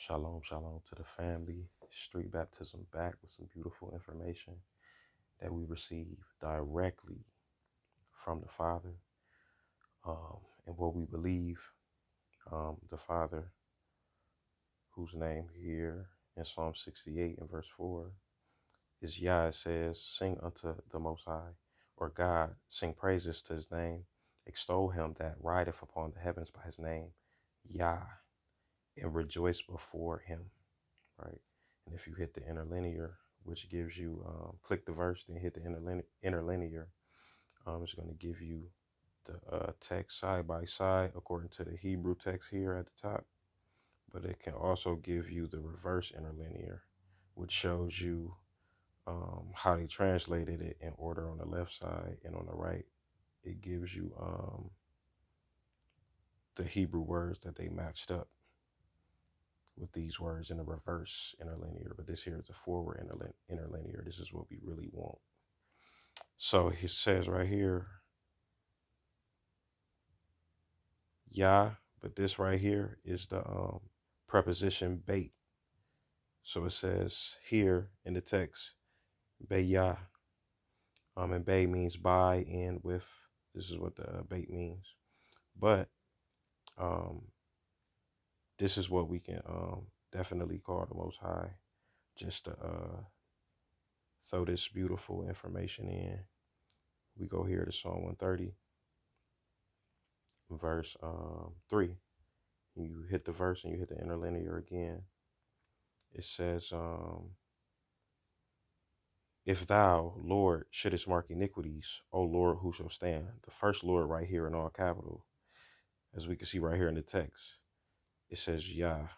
Shalom, shalom to the family. Street baptism back with some beautiful information that we receive directly from the Father, and what we believe. The Father, whose name here in Psalm 68 and verse 4 is Yah. It says, "Sing unto the Most High," or God, sing praises to his name, extol him that rideth upon the heavens by his name, Yah, and rejoice before him. Right? And if you hit the interlinear, which gives you, click the verse, then hit the interlinear, it's going to give you the text side by side according to the Hebrew text here at the top. But it can also give you the reverse interlinear, which shows you how they translated it in order on the left side, and on the right, it gives you the Hebrew words that they matched up with these words in the reverse interlinear. But this here is a forward interlinear. This is what we really want. So he says right here, Yah, but this right here is the preposition bait. So it says here in the text, Bayah. And bay means by and with. This is what the bait means. But this is what we can definitely call the Most High, just to throw this beautiful information in. We go here to Psalm 130, verse 3. You hit the verse and you hit the interlinear again. It says, "If thou, Lord, shouldest mark iniquities, O Lord, who shall stand?" The first Lord right here in all capital, as we can see right here in the text, it says Yah.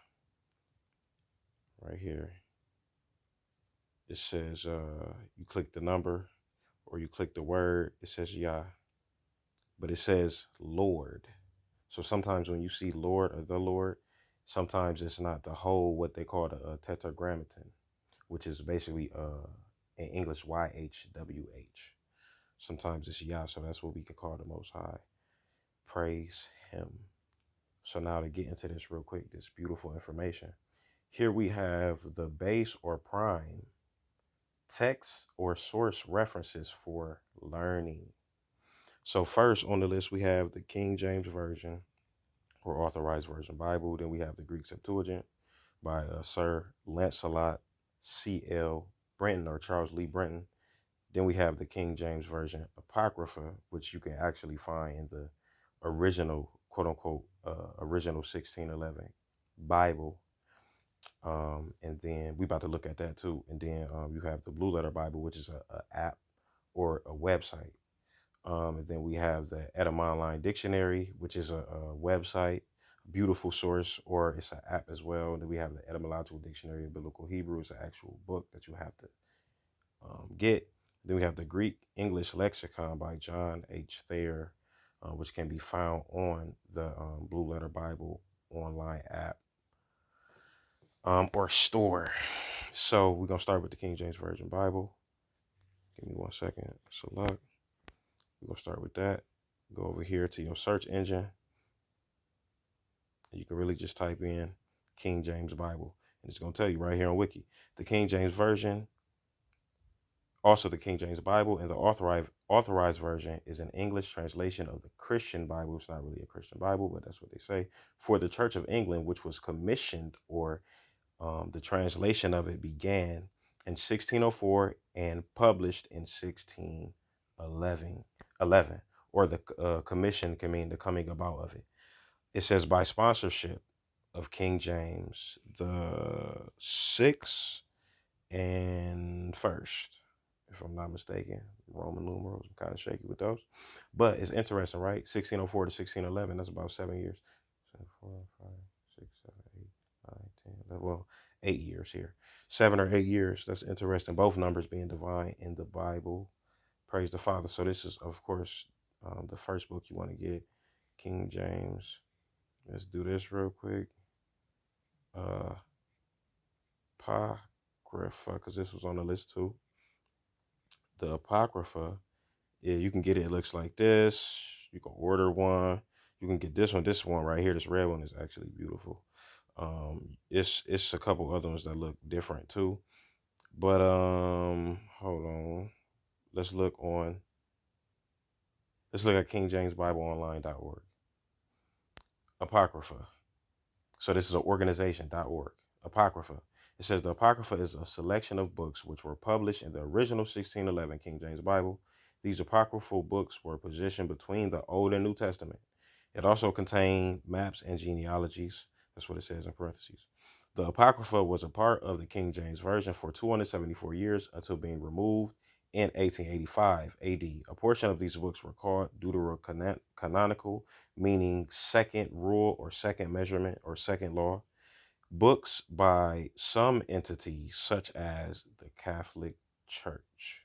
Right here, it says, you click the number or you click the word, it says Yah, but it says Lord. So sometimes when you see Lord or the Lord, sometimes it's not the whole, what they call the tetragrammaton, which is basically in English YHWH. Sometimes it's Yah, so that's what we can call the Most High. Praise him. So now to get into this real quick, this beautiful information. Here we have the base or prime text or source references for learning. So first on the list, we have the King James Version or Authorized Version Bible. Then we have the Greek Septuagint by Sir Lancelot C.L. Brenton, or Charles Lee Brenton. Then we have the King James Version Apocrypha, which you can actually find in the original, quote unquote, original 1611 Bible. And then we about to look at that too. And then you have the Blue Letter Bible, which is a app or a website. And then we have the Etymological Dictionary, which is a website, beautiful source, or it's an app as well. And then we have the Etymological Dictionary of Biblical Hebrew. It's an actual book that you have to get. Then we have the Greek English Lexicon by John H. Thayer, which can be found on the Blue Letter Bible online app or store. So we're going to start with the King James Version Bible. Give me 1 second. Select. We're going to start with that. Go over here to your search engine. You can really just type in King James Bible. And it's going to tell you right here on Wiki. The King James Version, also the King James Bible, and the authorized version is an English translation of the Christian Bible. It's not really a Christian Bible, but that's what they say. For the Church of England, which was commissioned, or the translation of it began in 1604 and published in 1611. Or the commission can mean the coming about of it. It says by sponsorship of King James the 6th and 1st, if I'm not mistaken. Roman numerals, I'm kind of shaky with those. But it's interesting, right? 1604 to 1611, that's about 7 years. 4, 5, 6, 7, 8, 9, 10, 11, well, 8 years here. 7 or 8 years. That's interesting. Both numbers being divine in the Bible. Praise the Father. So this is, of course, the first book you want to get, King James. Let's do this real quick. Apocrypha, because this was on the list too. The Apocrypha, yeah, you can get it. It looks like this. You can order one. You can get this one. This one right here, this red one, is actually beautiful. It's a couple other ones that look different too. But hold on. Let's look on. Let's look at KingJamesBibleOnline.org. Apocrypha. So this is an organization.org. Apocrypha. It says the Apocrypha is a selection of books which were published in the original 1611 King James Bible. These apocryphal books were positioned between the Old and New Testament. It also contained maps and genealogies. That's what it says in parentheses. The Apocrypha was a part of the King James Version for 274 years until being removed in 1885 AD. A portion of these books were called Deuterocanonical, meaning second rule or second measurement or second law. Books by some entities, such as the Catholic Church.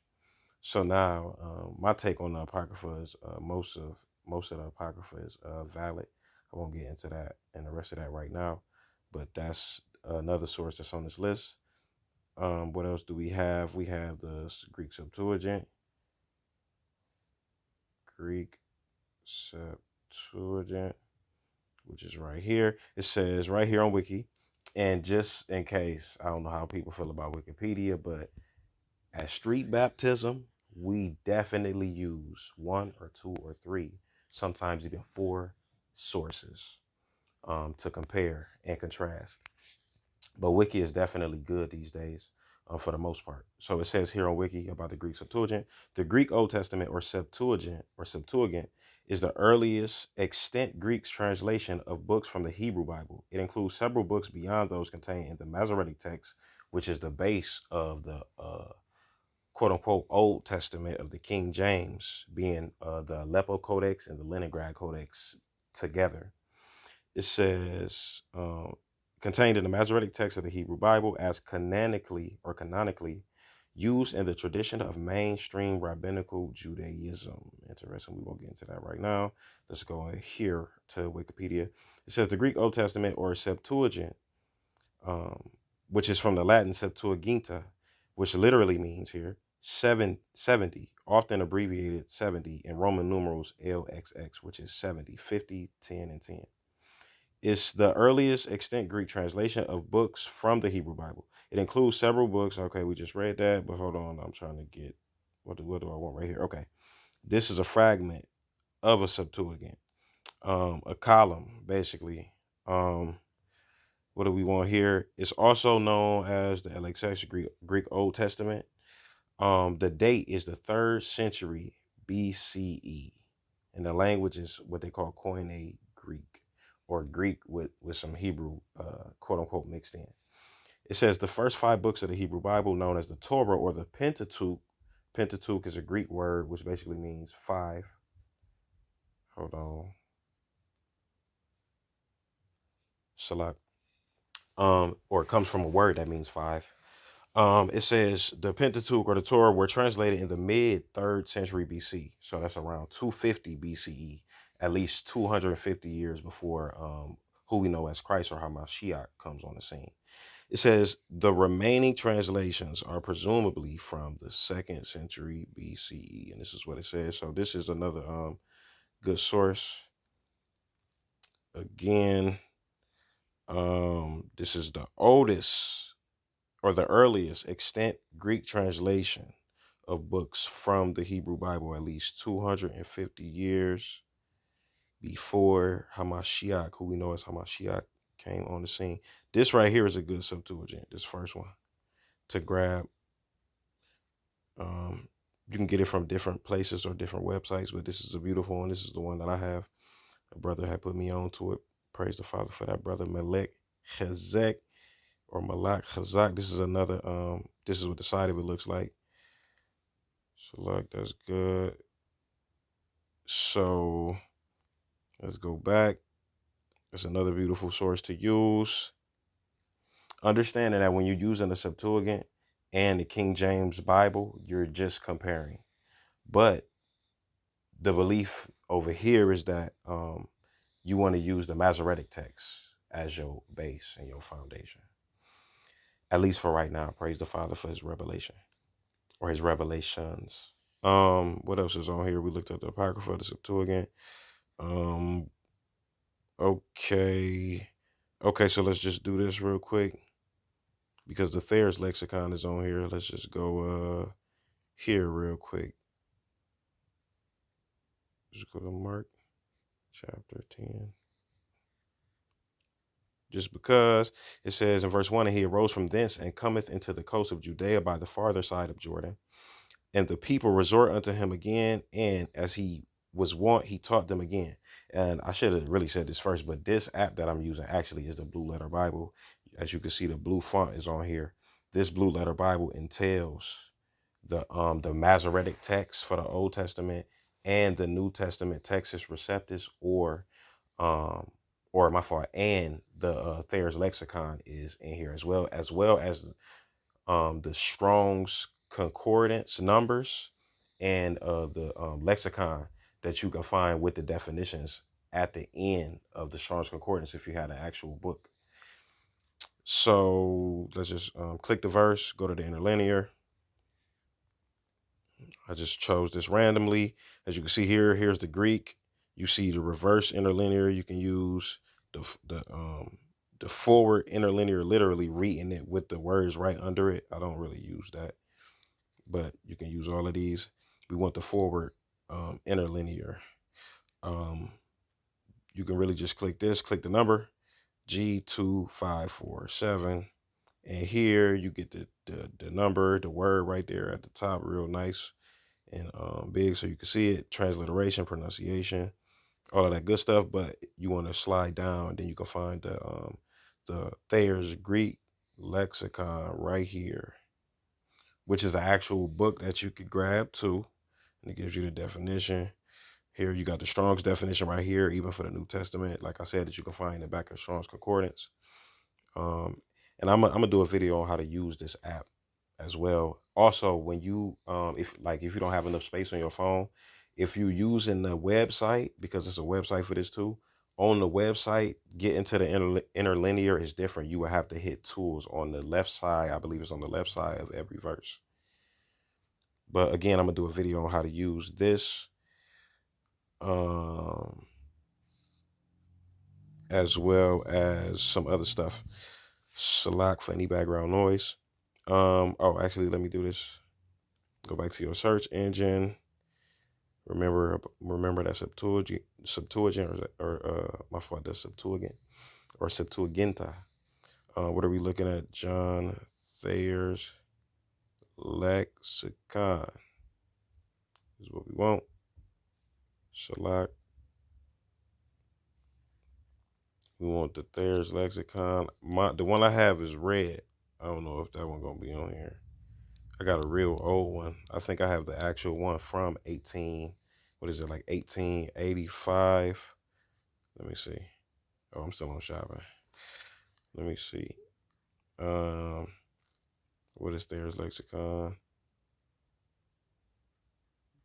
So now, my take on the Apocrypha is most of the Apocrypha is valid. I won't get into that and the rest of that right now, but that's another source that's on this list. What else do we have? We have the Greek Septuagint. Greek Septuagint, which is right here. It says right here on Wiki. And just in case, I don't know how people feel about Wikipedia, but at street baptism, we definitely use one or two or three, sometimes even four sources to compare and contrast. But Wiki is definitely good these days for the most part. So it says here on Wiki about the Greek Septuagint. The Greek Old Testament or Septuagint is the earliest extant Greek translation of books from the Hebrew Bible. It includes several books beyond those contained in the Masoretic text, which is the base of the quote unquote Old Testament of the King James, being the Aleppo Codex and the Leningrad Codex together. It says contained in the Masoretic text of the Hebrew Bible as canonically used in the tradition of mainstream rabbinical Judaism. Interesting. We won't get into that right now. Let's go here to Wikipedia. It says the Greek Old Testament or Septuagint, which is from the Latin Septuaginta, which literally means here 70, often abbreviated 70 in Roman numerals LXX, which is 70, 50, 10, and 10. It's the earliest extant Greek translation of books from the Hebrew Bible. It includes several books. Okay, we just read that, but hold on. I'm trying to get, what do I want right here? Okay, this is a fragment of a Septuagint, a column, basically. What do we want here? It's also known as the LXX Greek Old Testament. The date is the 3rd century BCE, and the language is what they call Koine Greek, or Greek with some Hebrew, quote unquote, mixed in. It says the first 5 books of the Hebrew Bible, known as the Torah or the Pentateuch. Pentateuch is a Greek word which basically means 5. Hold on. Salak. Or it comes from a word that means 5. It says the Pentateuch or the Torah were translated in the mid 3rd century BC. So that's around 250 BCE, at least 250 years before who we know as Christ or Hamashiach comes on the scene. It says the remaining translations are presumably from the 2nd century BCE. And this is what it says. So this is another good source. Again, this is the oldest or the earliest extant Greek translation of books from the Hebrew Bible, at least 250 years before Hamashiach, who we know as Hamashiach, came on the scene. This right here is a good Septuagint, this first one, to grab. You can get it from different places or different websites, but this is a beautiful one. This is the one that I have. A brother had put me on to it. Praise the Father for that brother, Melech Chazek or Malak Chazak. This is another, this is what the side of it looks like. Select, that's good. So let's go back. That's another beautiful source to use. Understanding that when you're using the Septuagint and the King James Bible, you're just comparing. But the belief over here is that you want to use the Masoretic text as your base and your foundation. At least for right now. Praise the Father for his revelation or his revelations. What else is on here? We looked at the Apocrypha, the Septuagint. Okay. Okay, so let's just do this real quick because the Thayer's lexicon is on here. Let's just go here real quick. Just go to Mark chapter 10. Just because it says in verse 1, and he arose from thence and cometh into the coast of Judea by the farther side of Jordan. And the people resort unto him again, and as he was wont, he taught them again. And I should have really said this first, but this app that I'm using actually is the Blue Letter Bible. As you can see, the blue font is on here. This Blue Letter Bible entails the Masoretic text for the Old Testament and the New Testament Textus Receptus, um or my fault, and the Thayer's lexicon is in here as well as the Strong's concordance numbers and the lexicon that you can find with the definitions at the end of the Strong's concordance if you had an actual book. So let's just click the verse, go to the interlinear. I just chose this randomly. As you can see here, here's the Greek. You see the reverse interlinear. You can use the forward interlinear, literally reading it with the words right under it. I don't really use that, but you can use all of these. We want the forward interlinear. Um, you can really just click this, click the number G2547, and here you get the number, the word right there at the top, real nice and big, so you can see it. Transliteration, pronunciation, all of that good stuff. But you want to slide down, then you can find the Thayer's Greek lexicon right here, which is an actual book that you could grab too. And it gives you the definition. Here you got the Strong's definition right here, even for the New Testament. Like I said, that you can find in the back of Strong's Concordance. Um, and I'm gonna do a video on how to use this app as well. Also, when you if you don't have enough space on your phone, if you're using the website, because it's a website for this too, on the website, get into the interlinear is different. You will have to hit tools on the left side. I believe it's on the left side of every verse. But again, I'm gonna do a video on how to use this, as well as some other stuff. Select for any background noise. Oh, actually, let me do this. Go back to your search engine. Remember that Septuagint, or my fault, that's Septuagint or Septuaginta. What are we looking at? John Thayer's lexicon is what we want. Select. We want the Thayer's lexicon. The one I have is red. I don't know if that one gonna be on here. I got a real old one. I think I have the actual one from 1885. Let me see. Oh, I'm still on shopping. Let me see. Um, what is Thayer's lexicon?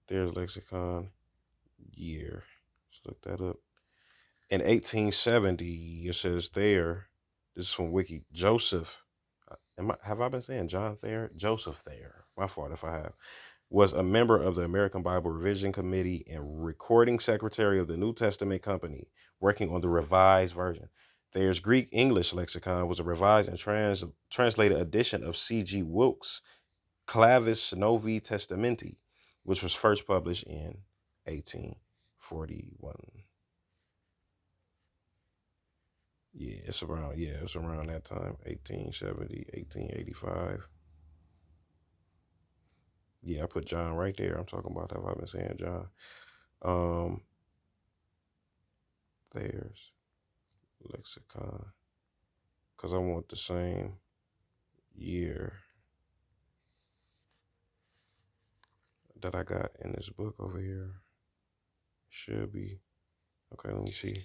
Thayer's lexicon year. Let's look that up. In 1870, it says Thayer. This is from Wiki. Joseph. Have I been saying John Thayer? Joseph Thayer. My fault if I have. Was a member of the American Bible Revision Committee and recording secretary of the New Testament Company, working on the Revised Version. Thayer's Greek English lexicon was a revised and translated edition of C.G. Wilkes' Clavis Novi Testamenti, which was first published in 1841. It's around that time, 1870, 1885. Yeah, I put John right there. I'm talking about that. I've been saying John. Thayer's lexicon, because I want the same year that I got in this book over here. Should be. Okay, let me see.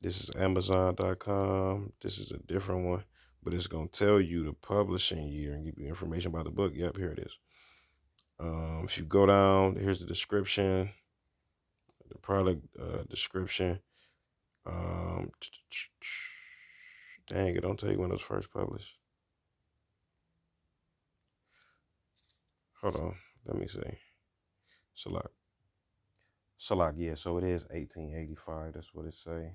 This is Amazon.com. This is a different one, but it's going to tell you the publishing year and give you information about the book. Yep, here it is. If you go down, here's the description, the product description. Dang, it don't tell you when it was first published. Hold on, let me see. Salak, yeah, so it is 1885. That's what it say.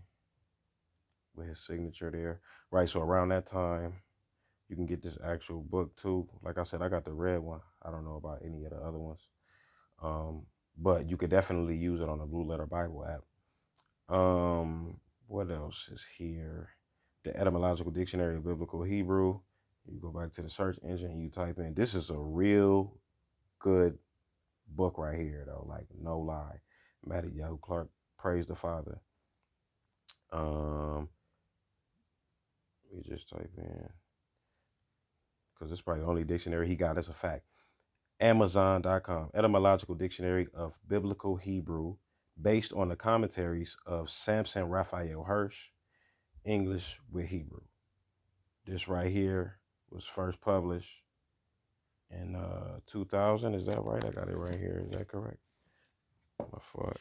with his signature there. Right, so around that time, you can get this actual book too. Like I said, I got the red one. I don't know about any of the other ones. But you could definitely use it on the Blue Letter Bible app. What else is here? The Etymological Dictionary of Biblical Hebrew. You go back to the search engine, you type in. This is a real good book right here, though. Like, no lie. Matty Yahoo Clark, praise the Father. Let me just type in, because it's probably the only dictionary he got as a fact. Amazon.com, Etymological Dictionary of Biblical Hebrew, based on the commentaries of Samson Raphael Hirsch, English with Hebrew. This right here was first published in 2000. Is that right? I got it right here. Is that correct? My fault.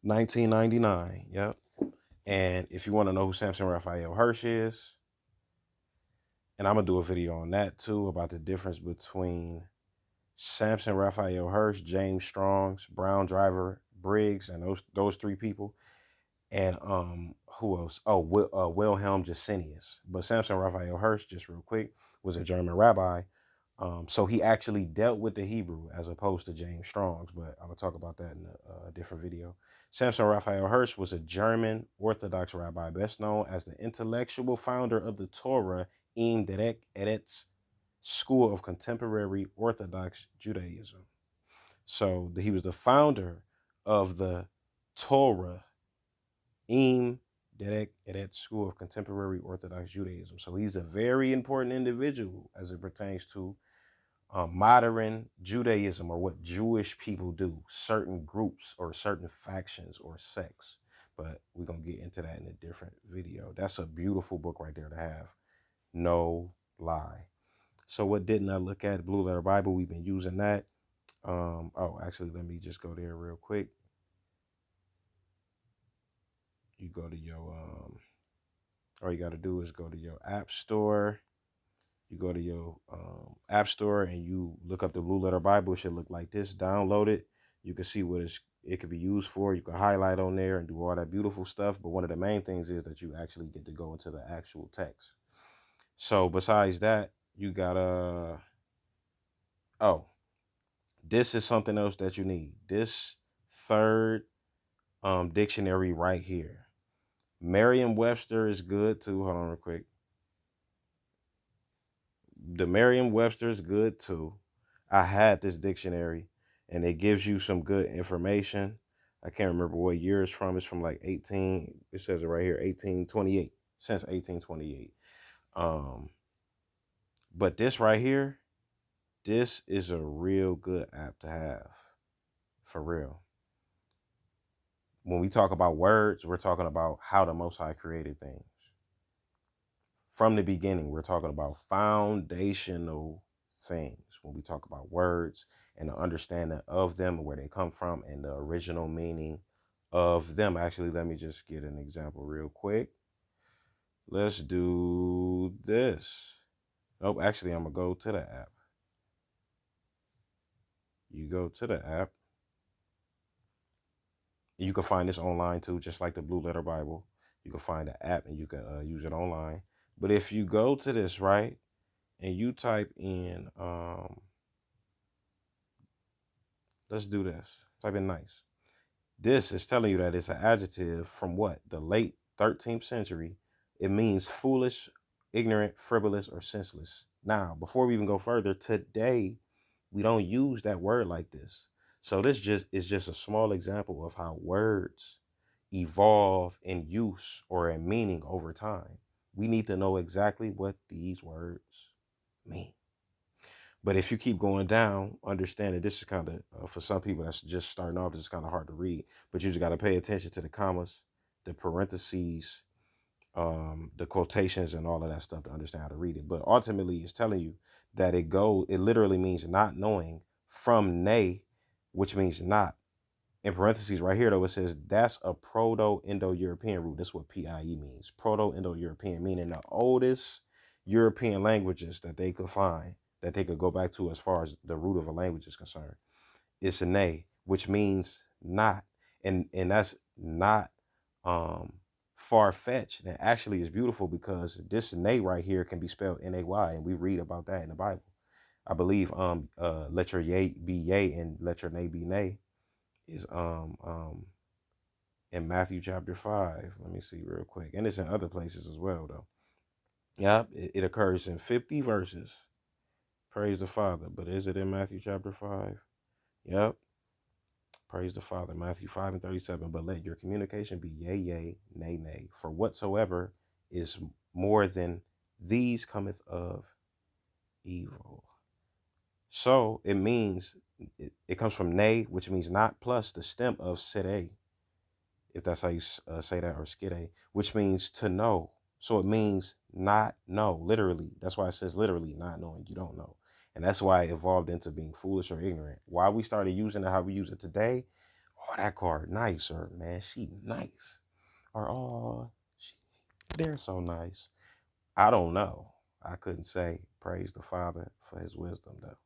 1999. Yep. And if you want to know who Samson Raphael Hirsch is, and I'm gonna do a video on that too, about the difference between Samson Raphael Hirsch, James Strong's, Brown Driver Briggs, and those three people. And who else? Oh, Wilhelm Gesenius. But Samson Raphael Hirsch, just real quick, was a German rabbi. So he actually dealt with the Hebrew as opposed to James Strong's, but I'm gonna talk about that in a different video. Samson Raphael Hirsch was a German Orthodox rabbi, best known as the intellectual founder of the Torah im Derek Eretz school of contemporary Orthodox Judaism. So he was the founder of the Torah im Derek Eretz school of contemporary Orthodox Judaism. So he's a very important individual as it pertains to modern Judaism, or what Jewish people do, certain groups or certain factions or sects. But we're going to get into that in a different video. That's a beautiful book right there to have. No lie. So what didn't I look at? Blue Letter Bible. We've been using that. Oh, actually, let me just go there real quick. You go to your, all you got to do is go to your app store. You go to your app store and you look up the Blue Letter Bible. It should look like this. Download it. You can see what it could be used for. You can highlight on there and do all that beautiful stuff. But one of the main things is that you actually get to go into the actual text. So besides that, you got oh, this is something else that you need. This third dictionary right here. Merriam-Webster is good too. Hold on real quick. The Merriam-Webster is good too. I had this dictionary and it gives you some good information. I can't remember what year it's from. It's from like 18, it says it right here, 1828, since 1828. But this right here, this is a real good app to have, for real. When we talk about words, we're talking about how the Most High created things. From the beginning, we're talking about foundational things when we talk about words and the understanding of them and where they come from and the original meaning of them. Actually, let me just get an example real quick. Let's do this. Nope, actually, I'm going to go to the app. You go to the app. You can find this online too, just like the Blue Letter Bible. You can find the app and you can use it online. But if you go to this, right, and you type in, let's do this. Type in nice. This is telling you that it's an adjective from what? The late 13th century. It means foolish, ignorant, frivolous, or senseless. Now, before we even go further, today we don't use that word like this. So this is just a small example of how words evolve in use or in meaning over time. We need to know exactly what these words mean. But if you keep going down, understand that this is kind of, for some people that's just starting off, this is kind of hard to read. But you just got to pay attention to the commas, the parentheses, the quotations, and all of that stuff to understand how to read it. But ultimately, it's telling you that it literally means not knowing, from ne, which means not. In parentheses right here, though, it says that's a Proto-Indo-European root. That's what PIE means. Proto-Indo-European, meaning the oldest European languages that they could find, that they could go back to as far as the root of a language is concerned. It's a ne, which means not. and that's not far-fetched. And actually is beautiful because this nay right here can be spelled N-A-Y, and we read about that in the Bible. I believe let your yea be yea and let your nay be nay is in Matthew chapter 5. Let me see real quick. And it's in other places as well though. Yeah, it occurs in 50 verses. Praise the Father. But is it in Matthew chapter 5? Yep. Praise the Father. Matthew 5 and 37. But let your communication be yea, yea, nay, nay. For whatsoever is more than these cometh of evil. So it means, it comes from nay, which means not, plus the stem of sede, if that's how you say that, or skide, which means to know. So it means not know, literally. That's why it says literally, not knowing, you don't know. And that's why it evolved into being foolish or ignorant. Why we started using it how we use it today, oh, that card nice, or man, she nice. Or, oh, they're so nice. I don't know. I couldn't say. Praise the Father for his wisdom, though.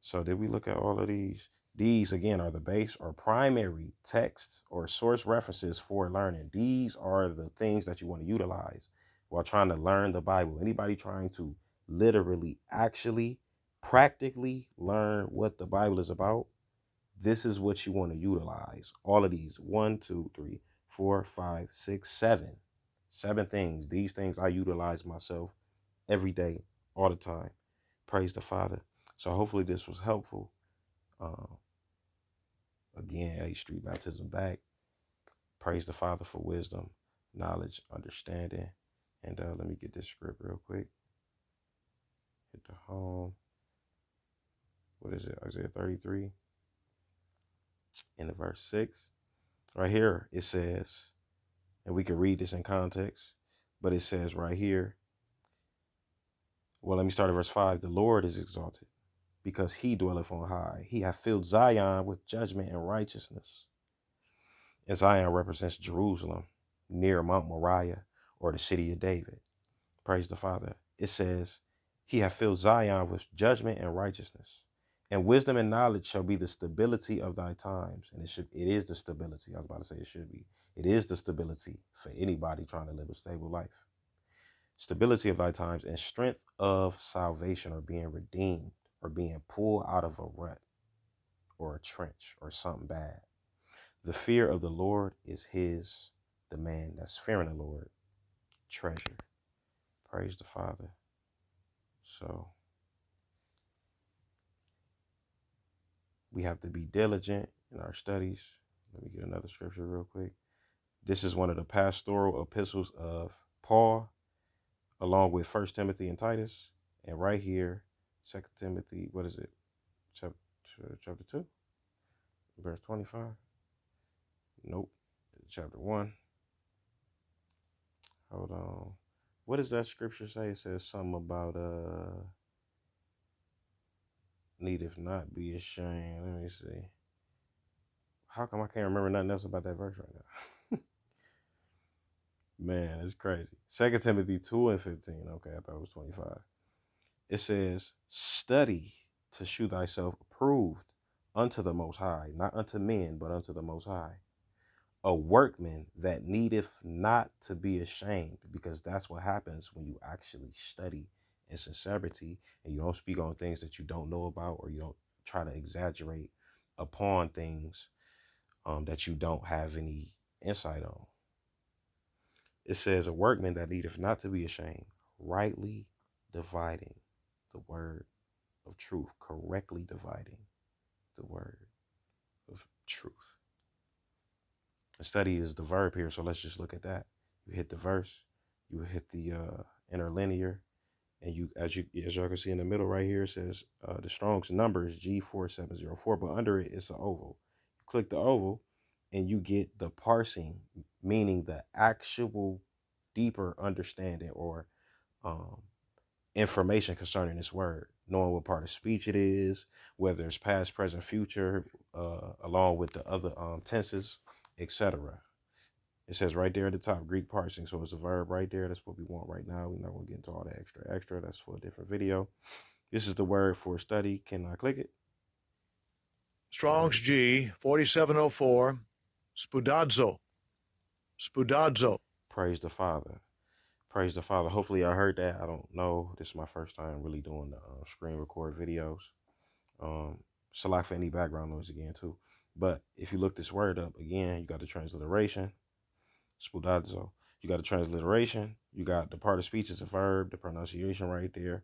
So did we look at all of these? These, again, are the base or primary texts or source references for learning. These are the things that you want to utilize while trying to learn the Bible. Anybody trying to literally, actually, practically learn what the Bible is about, this is what you want to utilize. All of these. 1, 2, 3, 4, 5, 6, 7. 7 things. These things I utilize myself every day, all the time. Praise the Father. So hopefully this was helpful. Again, A Street Baptism back. Praise the Father for wisdom, knowledge, understanding. And let me get this script real quick. Hit the home. What is it? Isaiah 33 in the verse 6. Right here it says, and we can read this in context, but it says right here, well, let me start at verse 5. The Lord is exalted because he dwelleth on high. He hath filled Zion with judgment and righteousness. And Zion represents Jerusalem, near Mount Moriah, or the city of David. Praise the Father. It says, he hath filled Zion with judgment and righteousness. And wisdom and knowledge shall be the stability of thy times. And it is the stability. I was about to say it should be. It is the stability for anybody trying to live a stable life. Stability of thy times and strength of salvation, or being redeemed, or being pulled out of a rut or a trench or something bad. The fear of the Lord is the man that's fearing the Lord, treasure. Praise the Father. So we have to be diligent in our studies. Let me get another scripture real quick. This is one of the pastoral epistles of Paul, along with 1 Timothy and Titus. And right here, 2 Timothy, what is it? Chapter 2, verse 25. Nope. Chapter 1. Hold on. What does that scripture say? It says something about needeth not be ashamed. Let me see. How come I can't remember nothing else about that verse right now? Man, it's crazy. 2 Timothy 2 and 15. Okay, I thought it was 25. It says, study to shew thyself approved unto the Most High, not unto men, but unto the Most High. A workman that needeth not to be ashamed, because that's what happens when you actually study in sincerity and you don't speak on things that you don't know about, or you don't try to exaggerate upon things that you don't have any insight on. It says, a workman that needeth not to be ashamed, rightly dividing the word of truth, correctly dividing the word of truth. The study is the verb here, so let's just look at that. You hit the verse, you hit the interlinear, and you, as y'all can see in the middle right here, it says the Strong's number is G4704, but under it, it's an oval. You click the oval, and you get the parsing, meaning the actual deeper understanding or information concerning this word, knowing what part of speech it is, whether it's past, present, future, along with the other tenses, etc. It says right there at the top, Greek parsing. So it's a verb right there. That's what we want right now. We're not going to get into all the extra. That's for a different video. This is the word for study. Can I click it? Strong's G 4704. Spudadzo. Spudadzo. Praise the Father. Praise the Father. Hopefully, I heard that. I don't know. This is my first time really doing the screen record videos. Um, Select for any background noise again too. But if you look this word up again, you got the transliteration, spudazo. You got the transliteration. You got the part of speech is a verb, the pronunciation right there.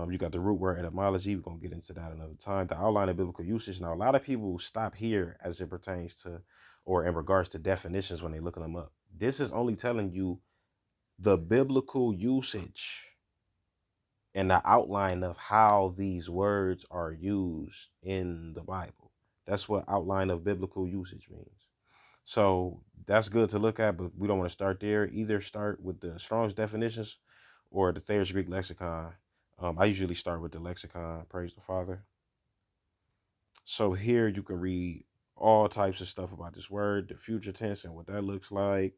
You got the root word etymology. We're gonna get into that another time. The outline of biblical usage. Now, a lot of people stop here as it pertains to, or in regards to definitions when they're looking them up. This is only telling you the biblical usage and the outline of how these words are used in the Bible. That's what outline of biblical usage means. So that's good to look at, but we don't want to start there. Either start with the Strong's definitions or the Thayer's Greek lexicon. I usually start with the lexicon, praise the Father. So here you can read all types of stuff about this word, the future tense and what that looks like,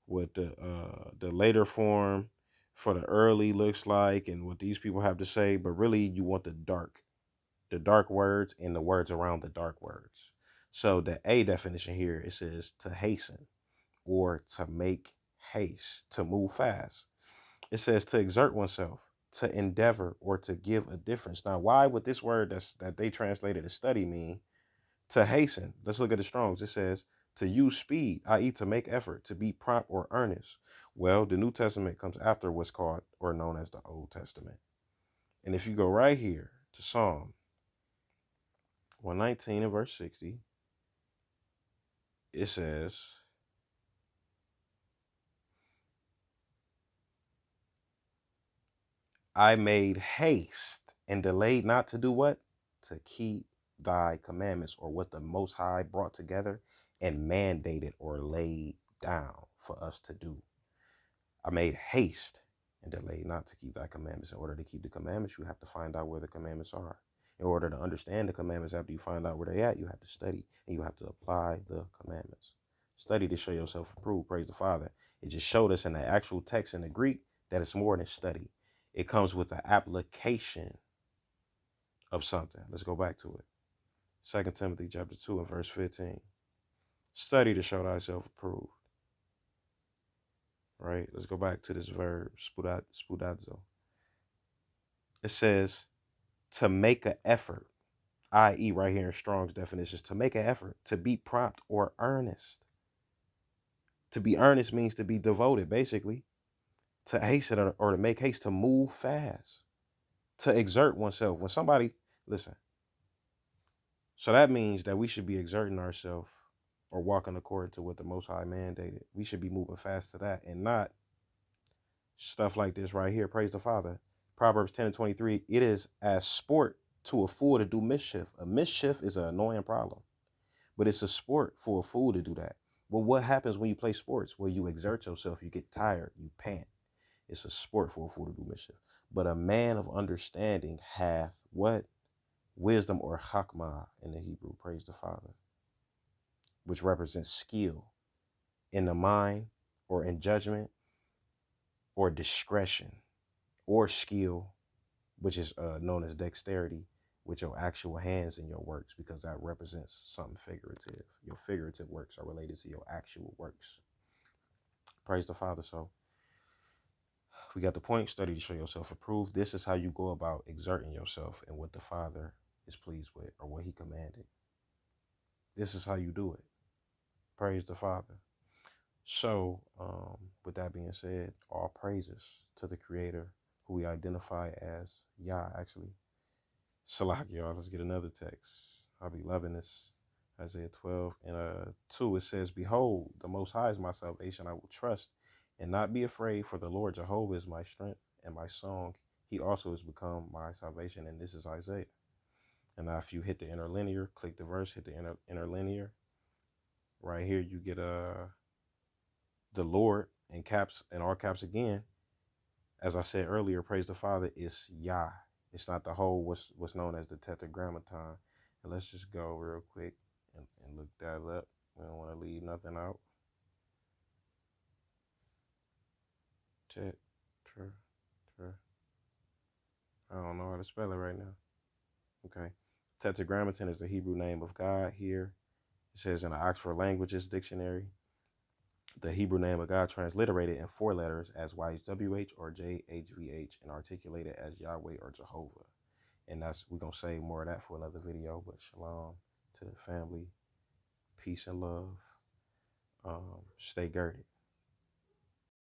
what the later form for the early looks like, and what these people have to say. But really, you want the dark words and the words around the dark words. So the A definition here, it says to hasten or to make haste, to move fast. It says to exert oneself, to endeavor, or to give a difference. Now, why would this word that they translated as study mean to hasten? Let's look at the Strongs. It says to use speed, i.e., to make effort, to be prompt or earnest. Well, the New Testament comes after what's called or known as the Old Testament. And if you go right here to Psalm 119 and verse 60, it says, I made haste and delayed not to do what? To keep thy commandments, or what the Most High brought together and mandated or laid down for us to do. I made haste and delayed not to keep thy commandments. In order to keep the commandments, you have to find out where the commandments are. In order to understand the commandments after you find out where they're at, you have to study and you have to apply the commandments. Study to show yourself approved. Praise the Father. It just showed us in the actual text in the Greek that it's more than study. It comes with the application of something. Let's go back to it. 2 Timothy chapter 2 and verse 15. Study to show thyself approved. Right? Let's go back to this verb, spudazo. It says to make an effort, i.e., right here in Strong's definitions, to make an effort, to be prompt or earnest. To be earnest means to be devoted, basically. To hasten or to make haste, to move fast, to exert oneself. When somebody, listen, so that means that we should be exerting ourselves or walking according to what the Most High mandated. We should be moving fast to that and not stuff like this right here. Praise the Father. Proverbs 10 and 23, it is as sport to a fool to do mischief. A mischief is an annoying problem, but it's a sport for a fool to do that. Well, what happens when you play sports? Well, you exert yourself, you get tired, you pant. It's a sport for a fool to do mischief. But a man of understanding hath what? Wisdom, or chakmah in the Hebrew. Praise the Father, which represents skill in the mind or in judgment or discretion or skill, which is known as dexterity with your actual hands in your works, because that represents something figurative. Your figurative works are related to your actual works. Praise the Father. So we got the point. Study to show yourself approved. This is how you go about exerting yourself and what the Father is pleased with or what he commanded. This is how you do it. Praise the Father. So, with that being said, all praises to the Creator, who we identify as Yah, actually. Salak, y'all. Let's get another text. I'll be loving this. Isaiah 12 and 2, it says, behold, the Most High is my salvation. I will trust and not be afraid, for the Lord Jehovah is my strength and my song. He also has become my salvation. And this is Isaiah. And now if you hit the interlinear, click the verse, hit the interlinear. Right here, you get the Lord in caps, in all caps again. As I said earlier, praise the Father is Yah. It's not the whole what's known as the tetragrammaton. And let's just go real quick and look that up. We don't want to leave nothing out. Tetra, I don't know how to spell it right now. Okay. Tetragrammaton is the Hebrew name of God here. It says in the Oxford Languages Dictionary, the Hebrew name of God transliterated in 4 letters as YHWH or JHVH and articulated as Yahweh or Jehovah. And we're going to save more of that for another video. But shalom to the family. Peace and love. Stay girded.